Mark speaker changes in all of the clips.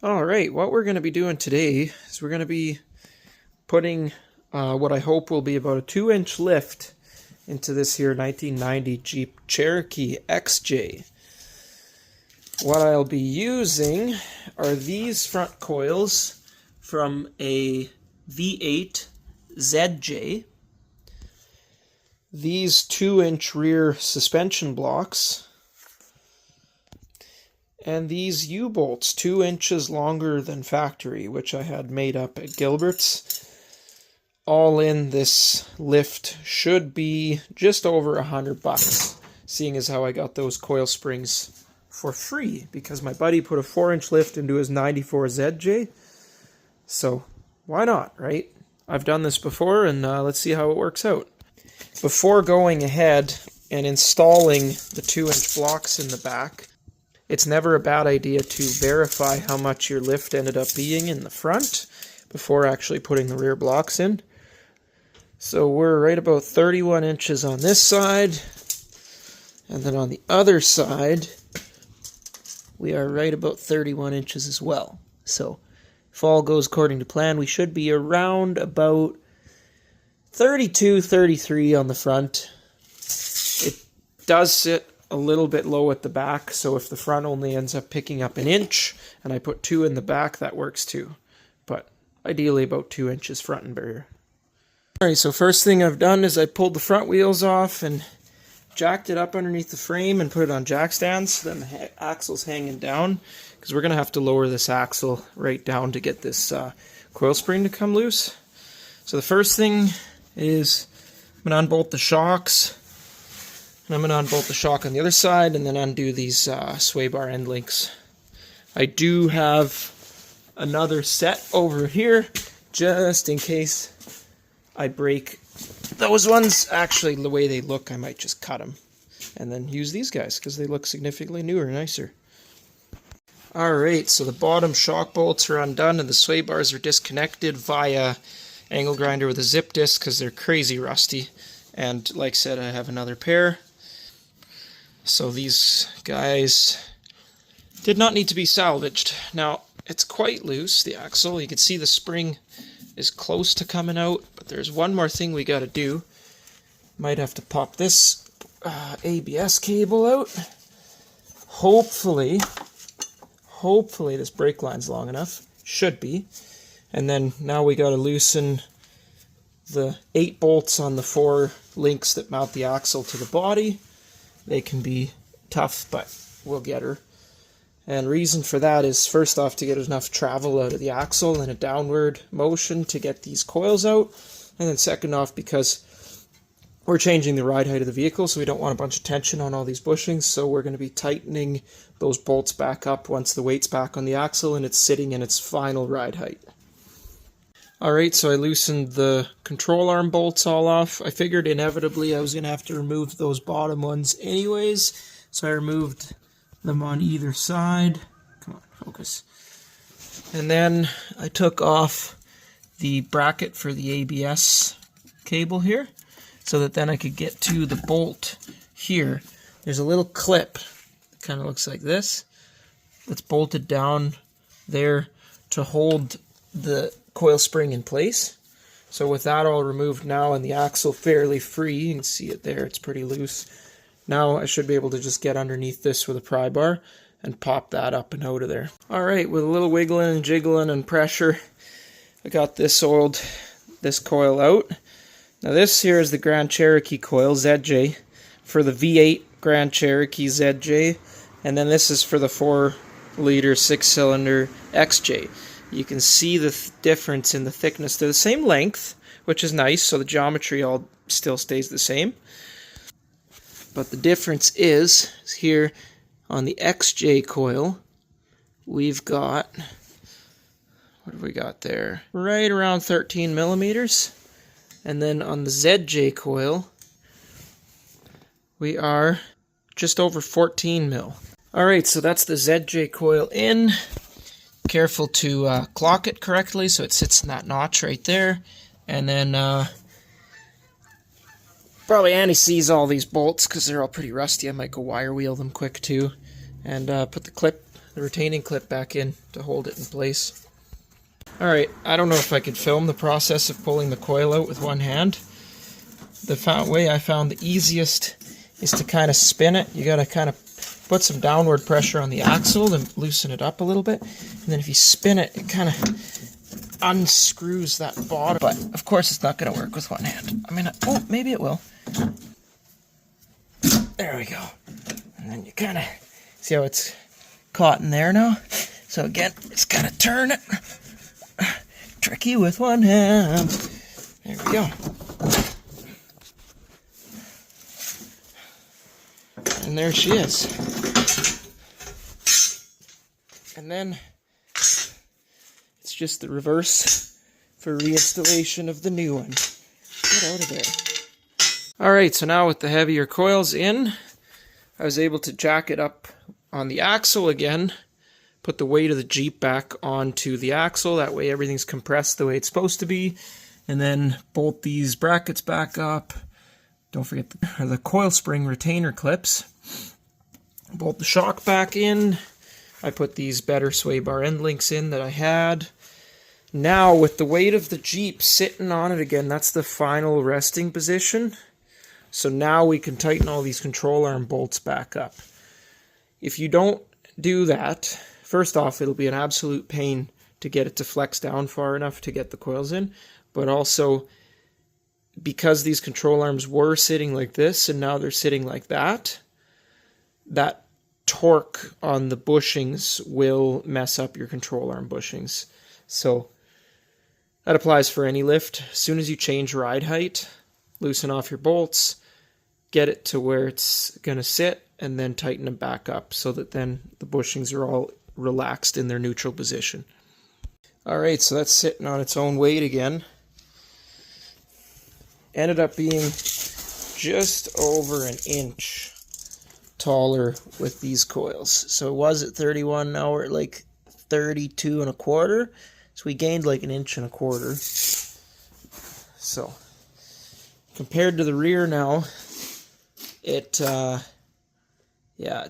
Speaker 1: Alright, what we're going to be doing today is we're going to be putting what I hope will be about a 2-inch lift into this here 1990 Jeep Cherokee XJ. What I'll be using are these front coils from a V8 ZJ, these 2-inch rear suspension blocks, and these U-bolts 2 inches longer than factory, which I had made up at Gilbert's. All in, this lift should be just over $100, seeing as how I got those coil springs for free because my buddy put a 4-inch lift into his 94 ZJ. So why not, right? I've done this before, and let's see how it works out. Before going ahead and installing the 2-inch blocks in the back, it's never a bad idea to verify how much your lift ended up being in the front before actually putting the rear blocks in. So we're right about 31 inches on this side, and then on the other side we are right about 31 inches as well. So if all goes according to plan, we should be around about 32, 33 on the front. It does sit a little bit low at the back, so if the front only ends up picking up 1 inch and I put 2 in the back, that works too. But ideally about 2 inches front and rear. Alright, so first thing I've done is I pulled the front wheels off and jacked it up underneath the frame and put it on jack stands. Then the axle's hanging down because we're going to have to lower this axle right down to get this coil spring to come loose. So the first thing is I'm going to unbolt the shocks. And I'm going to unbolt the shock on the other side and then undo these sway bar end links. I do have another set over here just in case I break those ones. Actually, the way they look, I might just cut them and then use these guys because they look significantly newer and nicer. Alright, so the bottom shock bolts are undone and the sway bars are disconnected via angle grinder with a zip disc because they're crazy rusty. And like I said, I have another pair. So these guys did not need to be salvaged. Now, it's quite loose, the axle. You can see the spring is close to coming out, but there's one more thing we got to do. Might have to pop this ABS cable out. Hopefully this brake line's long enough. Should be. And then now we got to loosen the 8 bolts on the 4 links that mount the axle to the body. They can be tough, but we'll get her. And reason for that is, first off, to get enough travel out of the axle in a downward motion to get these coils out. And then second off, because we're changing the ride height of the vehicle, so we don't want a bunch of tension on all these bushings. So we're going to be tightening those bolts back up once the weight's back on the axle and it's sitting in its final ride height. Alright, so I loosened the control arm bolts all off. I figured inevitably I was going to have to remove those bottom ones anyways, so I removed them on either side. Come on, focus. And then I took off the bracket for the ABS cable here, so that then I could get to the bolt here. There's a little clip that kind of looks like this that's bolted down there to hold the coil spring in place. So with that all removed now and the axle fairly free, you can see it there, it's pretty loose. Now I should be able to just get underneath this with a pry bar and pop that up and out of there. Alright, with a little wiggling and jiggling and pressure, I got this coil out. Now this here is the Grand Cherokee coil, ZJ, for the V8 Grand Cherokee ZJ, and then this is for the 4-liter 6-cylinder XJ. You can see the difference in the thickness. They're the same length, which is nice, so the geometry all still stays the same. But the difference is here on the XJ coil, we've got, what have we got there? Right around 13 millimeters. And then on the ZJ coil, we are just over 14 mil. Alright, so that's the ZJ coil in. Careful to clock it correctly so it sits in that notch right there. And then probably anti-seize all these bolts because they're all pretty rusty. I might go wire wheel them quick too. And put the clip the retaining clip back in to hold it in place. Alright, I don't know if I could film the process of pulling the coil out with one hand. The way I found the easiest is to kind of spin it. You got to kind of put some downward pressure on the axle to loosen it up a little bit. And then if you spin it, it kind of unscrews that bottom. But of course it's not going to work with one hand. I mean, oh, maybe it will. There we go. And then you kind of see how it's caught in there now. So again, just kind of turn it. Tricky with one hand. There we go. And there she is. And then it's just the reverse for reinstallation of the new one. Get out of there. Alright, so now with the heavier coils in, I was able to jack it up on the axle again, put the weight of the Jeep back onto the axle, that way everything's compressed the way it's supposed to be, and then bolt these brackets back up. Don't forget the coil spring retainer clips. Bolt the shock back in. I put these better sway bar end links in that I had. Now with the weight of the Jeep sitting on it again, that's the final resting position. So now we can tighten all these control arm bolts back up. If you don't do that, first off, it'll be an absolute pain to get it to flex down far enough to get the coils in, but also because these control arms were sitting like this and now they're sitting like that, that torque on the bushings will mess up your control arm bushings. So that applies for any lift. As soon as you change ride height, loosen off your bolts, get it to where it's going to sit, and then tighten them back up so that then the bushings are all relaxed in their neutral position. Alright, so that's sitting on its own weight again. Ended up being just over an inch taller with these coils. So it was at 31, now we're at like 32 and a quarter. So we gained like an inch and a quarter. So compared to the rear now, it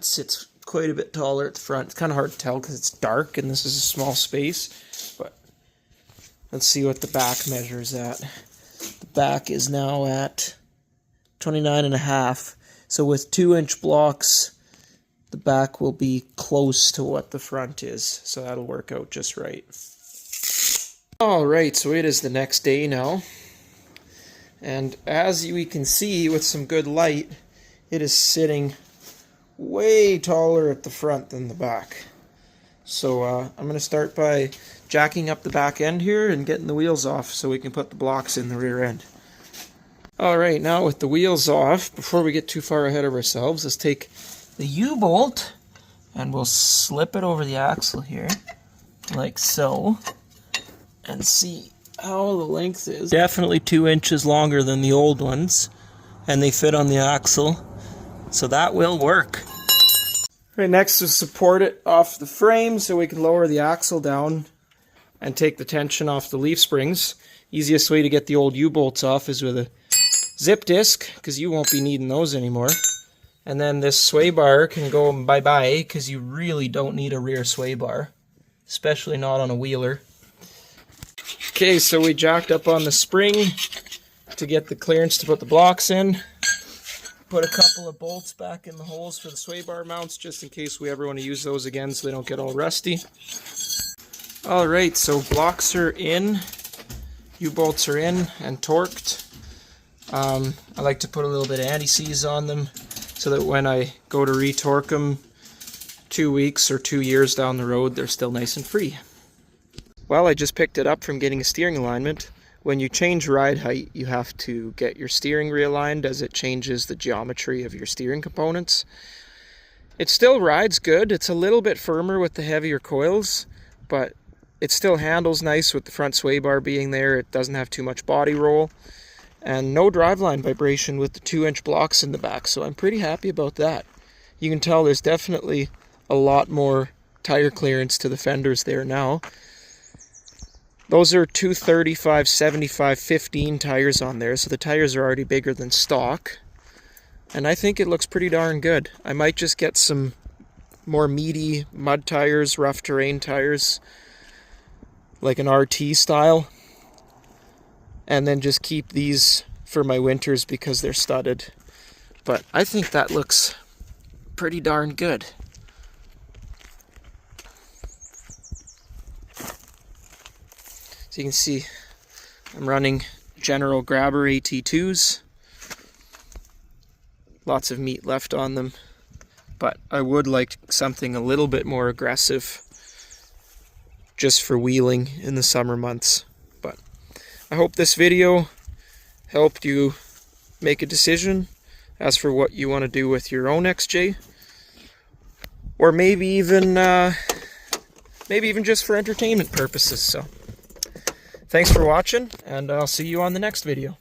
Speaker 1: sits quite a bit taller at the front. It's kind of hard to tell because it's dark and this is a small space, but let's see what the back measures at. The back is now at 29.5. So with 2-inch blocks, the back will be close to what the front is. So that'll work out just right. Alright, so it is the next day now. And as we can see with some good light, it is sitting way taller at the front than the back. So I'm going to start by jacking up the back end here and getting the wheels off so we can put the blocks in the rear end. Alright, now with the wheels off, before we get too far ahead of ourselves, let's take the U-bolt and we'll slip it over the axle here, like so, and see how the length is. Definitely 2 inches longer than the old ones, and they fit on the axle, so that will work. Right, next is support it off the frame so we can lower the axle down and take the tension off the leaf springs. Easiest way to get the old U-bolts off is with a zip disc, because you won't be needing those anymore. And then this sway bar can go bye-bye, because you really don't need a rear sway bar, especially not on a wheeler. Okay, so we jacked up on the spring to get the clearance to put the blocks in. Put a couple of bolts back in the holes for the sway bar mounts, just in case we ever want to use those again so they don't get all rusty. Alright, so blocks are in, U-bolts are in and torqued. I like to put a little bit of anti-seize on them so that when I go to retorque them 2 weeks or 2 years down the road, they're still nice and free. Well, I just picked it up from getting a steering alignment. When you change ride height, you have to get your steering realigned as it changes the geometry of your steering components. It still rides good. It's a little bit firmer with the heavier coils, but it still handles nice with the front sway bar being there. It doesn't have too much body roll. And no driveline vibration with the 2-inch blocks in the back, so I'm pretty happy about that. You can tell there's definitely a lot more tire clearance to the fenders there now. Those are 235, 75, 15 tires on there, so the tires are already bigger than stock. And I think it looks pretty darn good. I might just get some more meaty mud tires, rough terrain tires, like an RT style. And then just keep these for my winters because they're studded. But I think that looks pretty darn good. So you can see I'm running General Grabber AT2s. Lots of meat left on them. But I would like something a little bit more aggressive just for wheeling in the summer months. But I hope this video helped you make a decision as for what you want to do with your own XJ, or maybe even just for entertainment purposes. So thanks for watching, and I'll see you on the next video.